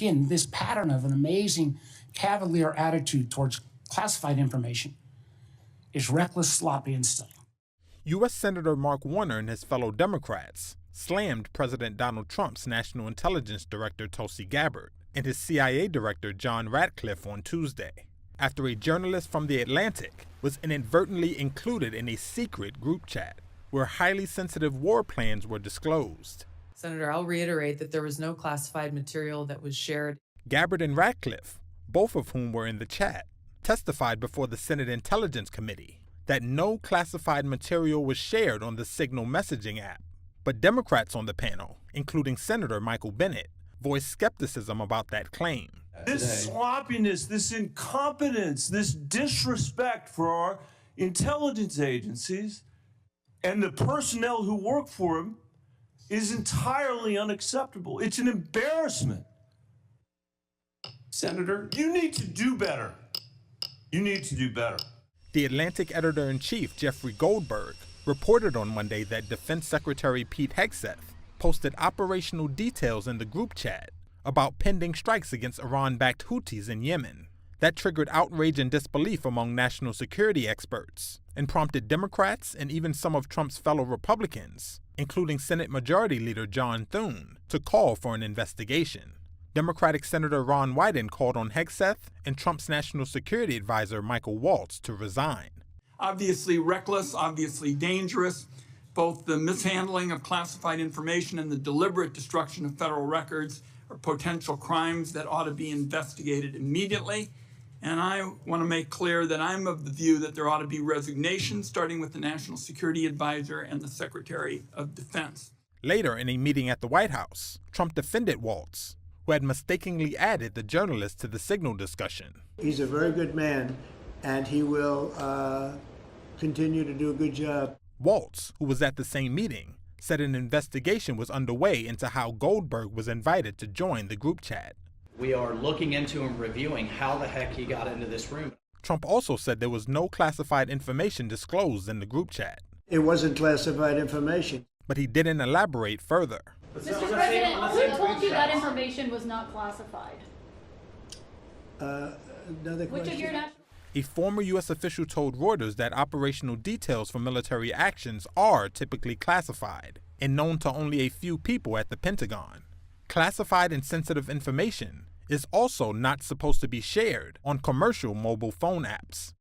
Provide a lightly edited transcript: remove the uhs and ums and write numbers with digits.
again, this pattern of an amazing cavalier attitude towards classified information is reckless, sloppy, and silly. U.S. Senator Mark Warner and his fellow Democrats slammed President Donald Trump's National Intelligence Director Tulsi Gabbard and his CIA Director John Ratcliffe on Tuesday, after a journalist from The Atlantic was inadvertently included in a secret group chat where highly sensitive war plans were disclosed. Senator, I'll reiterate that there was no classified material that was shared. Gabbard and Ratcliffe, both of whom were in the chat, testified before the Senate Intelligence Committee that no classified material was shared on the Signal messaging app. But Democrats on the panel, including Senator Michael Bennet, voiced skepticism about that claim. This sloppiness, this incompetence, this disrespect for our intelligence agencies and the personnel who work for them is entirely unacceptable. It's an embarrassment. Senator, you need to do better. You need to do better. The Atlantic editor-in-chief, Jeffrey Goldberg, reported on Monday that Defense Secretary Pete Hegseth posted operational details in the group chat about pending strikes against Iran-backed Houthis in Yemen. That triggered outrage and disbelief among national security experts and prompted Democrats and even some of Trump's fellow Republicans, including Senate Majority Leader John Thune, to call for an investigation. Democratic Senator Ron Wyden called on Hegseth and Trump's national security advisor Michael Waltz to resign. Obviously reckless, obviously dangerous, both the mishandling of classified information and the deliberate destruction of federal records are potential crimes that ought to be investigated immediately. And I want to make clear that I'm of the view that there ought to be resignations, starting with the National Security Advisor and the Secretary of Defense. Later, in a meeting at the White House, Trump defended Waltz, who had mistakenly added the journalist to the Signal discussion. He's a very good man, and he will continue to do a good job. Waltz, who was at the same meeting, said an investigation was underway into how Goldberg was invited to join the group chat. We are looking into and reviewing how the heck he got into this room. Trump also said there was no classified information disclosed in the group chat. It wasn't classified information. But he didn't elaborate further. Mr. President, who told you that information was not classified? Another question? Which of your national... A former U.S. official told Reuters that operational details for military actions are typically classified and known to only a few people at the Pentagon. Classified and sensitive information is also not supposed to be shared on commercial mobile phone apps.